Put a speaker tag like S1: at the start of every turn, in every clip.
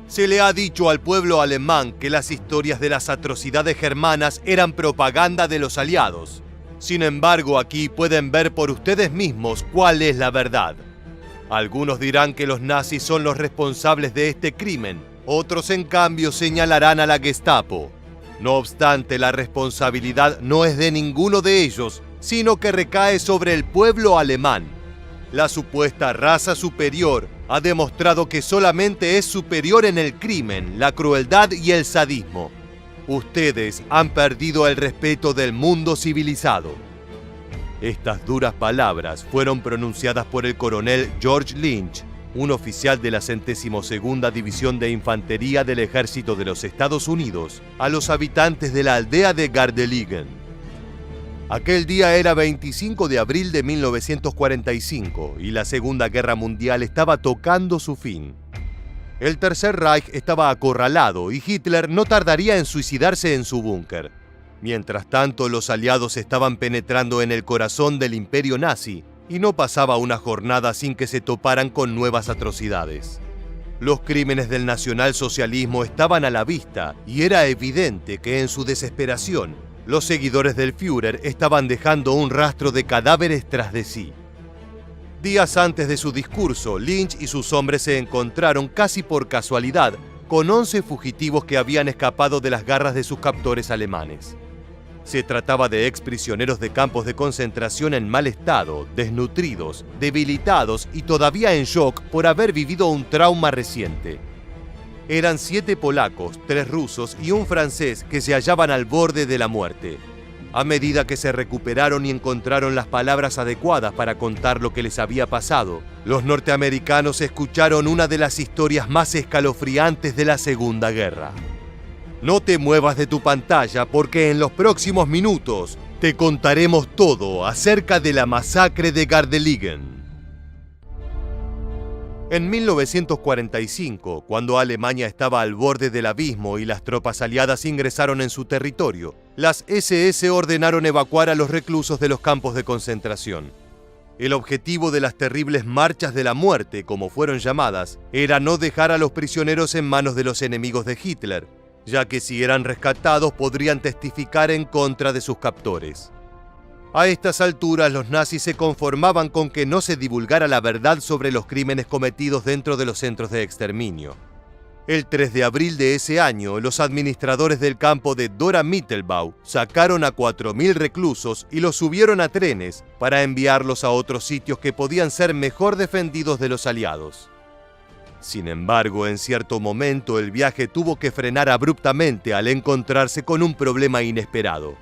S1: Se le ha dicho al pueblo alemán que las historias de las atrocidades germanas eran propaganda de los aliados. Sin embargo, aquí pueden ver por ustedes mismos cuál es la verdad. Algunos dirán que los nazis son los responsables de este crimen, otros en cambio señalarán a la Gestapo. No obstante, la responsabilidad no es de ninguno de ellos, sino que recae sobre el pueblo alemán. La supuesta raza superior ha demostrado que solamente es superior en el crimen, la crueldad y el sadismo. Ustedes han perdido el respeto del mundo civilizado. Estas duras palabras fueron pronunciadas por el coronel George Lynch, un oficial de la 102ª División de Infantería del Ejército de los Estados Unidos, a los habitantes de la aldea de Gardelegen. Aquel día era 25 de abril de 1945 y la Segunda Guerra Mundial estaba tocando su fin. El Tercer Reich estaba acorralado y Hitler no tardaría en suicidarse en su búnker. Mientras tanto, los aliados estaban penetrando en el corazón del imperio nazi y no pasaba una jornada sin que se toparan con nuevas atrocidades. Los crímenes del nacionalsocialismo estaban a la vista y era evidente que en su desesperación, los seguidores del Führer estaban dejando un rastro de cadáveres tras de sí. Días antes de su discurso, Lynch y sus hombres se encontraron casi por casualidad con 11 fugitivos que habían escapado de las garras de sus captores alemanes. Se trataba de exprisioneros de campos de concentración en mal estado, desnutridos, debilitados y todavía en shock por haber vivido un trauma reciente. Eran 7 polacos, 3 rusos y un francés que se hallaban al borde de la muerte. A medida que se recuperaron y encontraron las palabras adecuadas para contar lo que les había pasado, los norteamericanos escucharon una de las historias más escalofriantes de la Segunda Guerra. No te muevas de tu pantalla porque en los próximos minutos te contaremos todo acerca de la masacre de Gardelegen. En 1945, cuando Alemania estaba al borde del abismo y las tropas aliadas ingresaron en su territorio, las SS ordenaron evacuar a los reclusos de los campos de concentración. El objetivo de las terribles marchas de la muerte, como fueron llamadas, era no dejar a los prisioneros en manos de los enemigos de Hitler, ya que si eran rescatados podrían testificar en contra de sus captores. A estas alturas, los nazis se conformaban con que no se divulgara la verdad sobre los crímenes cometidos dentro de los centros de exterminio. El 3 de abril de ese año, los administradores del campo de Dora-Mittelbau sacaron a 4.000 reclusos y los subieron a trenes para enviarlos a otros sitios que podían ser mejor defendidos de los aliados. Sin embargo, en cierto momento el viaje tuvo que frenar abruptamente al encontrarse con un problema inesperado.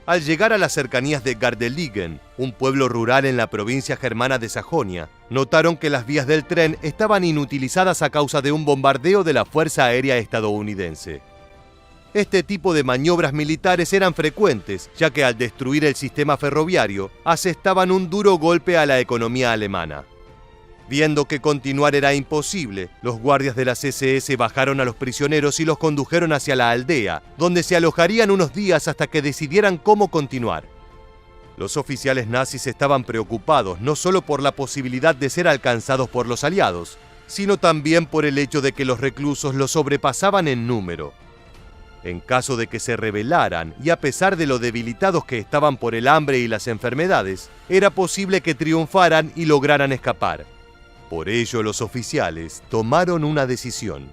S1: Al llegar a las cercanías de Gardelegen, un pueblo rural en la provincia germana de Sajonia, notaron que las vías del tren estaban inutilizadas a causa de un bombardeo de la Fuerza Aérea estadounidense. Este tipo de maniobras militares eran frecuentes, ya que al destruir el sistema ferroviario, asestaban un duro golpe a la economía alemana. Viendo que continuar era imposible, los guardias de las SS bajaron a los prisioneros y los condujeron hacia la aldea, donde se alojarían unos días hasta que decidieran cómo continuar. Los oficiales nazis estaban preocupados no solo por la posibilidad de ser alcanzados por los aliados, sino también por el hecho de que los reclusos los sobrepasaban en número. En caso de que se rebelaran, y a pesar de lo debilitados que estaban por el hambre y las enfermedades, era posible que triunfaran y lograran escapar. Por ello, los oficiales tomaron una decisión.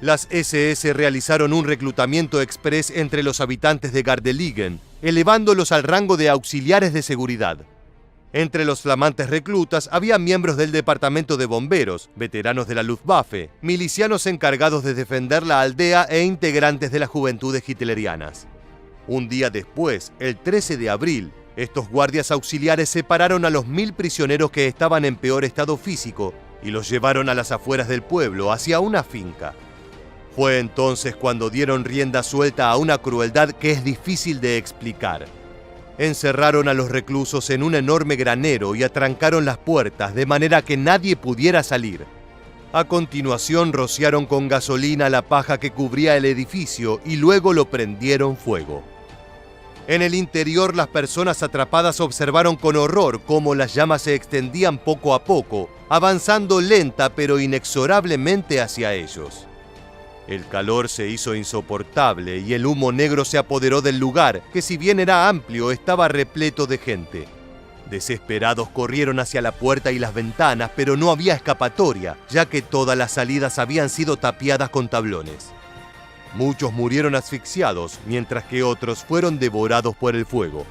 S1: Las SS realizaron un reclutamiento exprés entre los habitantes de Gardelegen, elevándolos al rango de auxiliares de seguridad. Entre los flamantes reclutas había miembros del departamento de bomberos, veteranos de la Luftwaffe, milicianos encargados de defender la aldea e integrantes de las juventudes hitlerianas. Un día después, el 13 de abril, estos guardias auxiliares separaron a los 1.000 prisioneros que estaban en peor estado físico y los llevaron a las afueras del pueblo, hacia una finca. Fue entonces cuando dieron rienda suelta a una crueldad que es difícil de explicar. Encerraron a los reclusos en un enorme granero y atrancaron las puertas de manera que nadie pudiera salir. A continuación rociaron con gasolina la paja que cubría el edificio y luego lo prendieron fuego. En el interior, las personas atrapadas observaron con horror cómo las llamas se extendían poco a poco, avanzando lenta pero inexorablemente hacia ellos. El calor se hizo insoportable y el humo negro se apoderó del lugar, que si bien era amplio, estaba repleto de gente. Desesperados corrieron hacia la puerta y las ventanas, pero no había escapatoria, ya que todas las salidas habían sido tapiadas con tablones. Muchos murieron asfixiados, mientras que otros fueron devorados por el fuego.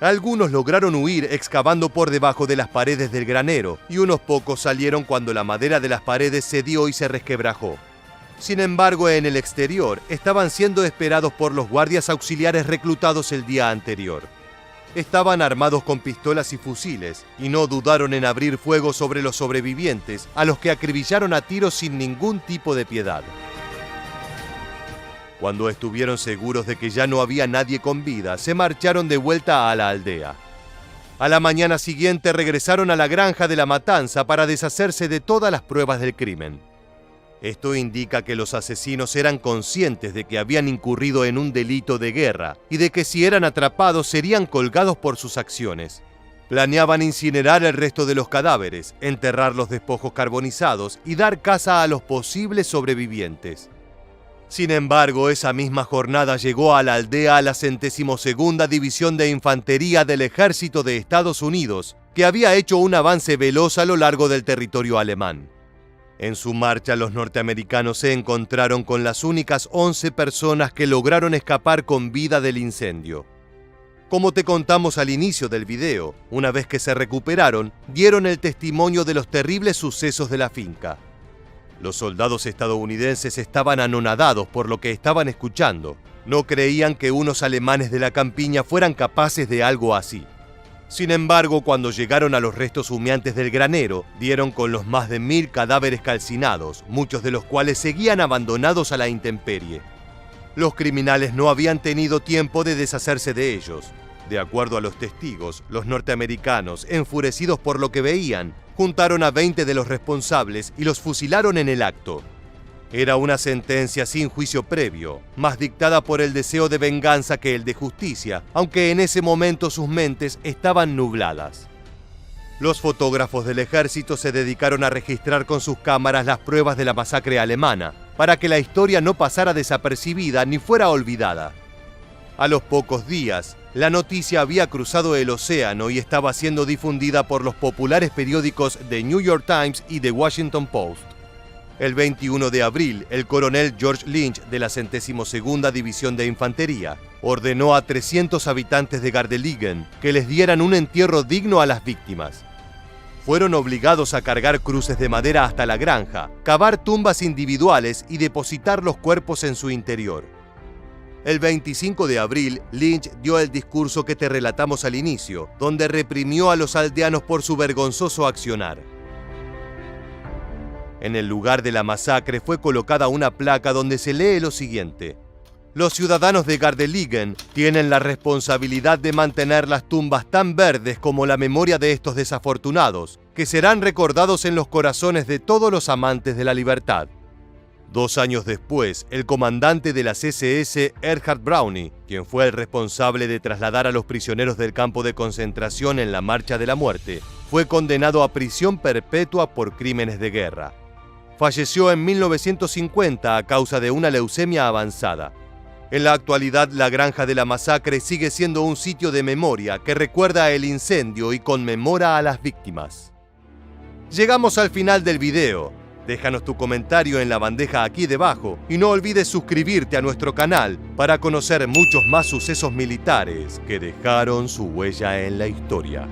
S1: Algunos lograron huir excavando por debajo de las paredes del granero, y unos pocos salieron cuando la madera de las paredes cedió y se resquebrajó. Sin embargo, en el exterior estaban siendo esperados por los guardias auxiliares reclutados el día anterior. Estaban armados con pistolas y fusiles, y no dudaron en abrir fuego sobre los sobrevivientes, a los que acribillaron a tiros sin ningún tipo de piedad. Cuando estuvieron seguros de que ya no había nadie con vida, se marcharon de vuelta a la aldea. A la mañana siguiente regresaron a la granja de la matanza para deshacerse de todas las pruebas del crimen. Esto indica que los asesinos eran conscientes de que habían incurrido en un delito de guerra y de que si eran atrapados serían colgados por sus acciones. Planeaban incinerar el resto de los cadáveres, enterrar los despojos carbonizados y dar caza a los posibles sobrevivientes. Sin embargo, esa misma jornada llegó a la aldea la 102ª División de Infantería del Ejército de Estados Unidos, que había hecho un avance veloz a lo largo del territorio alemán. En su marcha, los norteamericanos se encontraron con las únicas 11 personas que lograron escapar con vida del incendio. Como te contamos al inicio del video, una vez que se recuperaron, dieron el testimonio de los terribles sucesos de la finca. Los soldados estadounidenses estaban anonadados por lo que estaban escuchando. No creían que unos alemanes de la campiña fueran capaces de algo así. Sin embargo, cuando llegaron a los restos humeantes del granero, dieron con los más de 1000 cadáveres calcinados, muchos de los cuales seguían abandonados a la intemperie. Los criminales no habían tenido tiempo de deshacerse de ellos. De acuerdo a los testigos, los norteamericanos, enfurecidos por lo que veían, juntaron a 20 de los responsables y los fusilaron en el acto. Era una sentencia sin juicio previo, más dictada por el deseo de venganza que el de justicia, aunque en ese momento sus mentes estaban nubladas. Los fotógrafos del ejército se dedicaron a registrar con sus cámaras las pruebas de la masacre alemana, para que la historia no pasara desapercibida ni fuera olvidada. A los pocos días, la noticia había cruzado el océano y estaba siendo difundida por los populares periódicos The New York Times y The Washington Post. El 21 de abril, el coronel George Lynch de la 102ª División de Infantería ordenó a 300 habitantes de Gardeligen que les dieran un entierro digno a las víctimas. Fueron obligados a cargar cruces de madera hasta la granja, cavar tumbas individuales y depositar los cuerpos en su interior. El 25 de abril, Lynch dio el discurso que te relatamos al inicio, donde reprimió a los aldeanos por su vergonzoso accionar. En el lugar de la masacre fue colocada una placa donde se lee lo siguiente: los ciudadanos de Gardeligen tienen la responsabilidad de mantener las tumbas tan verdes como la memoria de estos desafortunados, que serán recordados en los corazones de todos los amantes de la libertad. 2 años después, el comandante de las SS, Erhard Browning, quien fue el responsable de trasladar a los prisioneros del campo de concentración en la Marcha de la Muerte, fue condenado a prisión perpetua por crímenes de guerra. Falleció en 1950 a causa de una leucemia avanzada. En la actualidad, la granja de la masacre sigue siendo un sitio de memoria que recuerda el incendio y conmemora a las víctimas. Llegamos al final del video. Déjanos tu comentario en la bandeja aquí debajo y no olvides suscribirte a nuestro canal para conocer muchos más sucesos militares que dejaron su huella en la historia.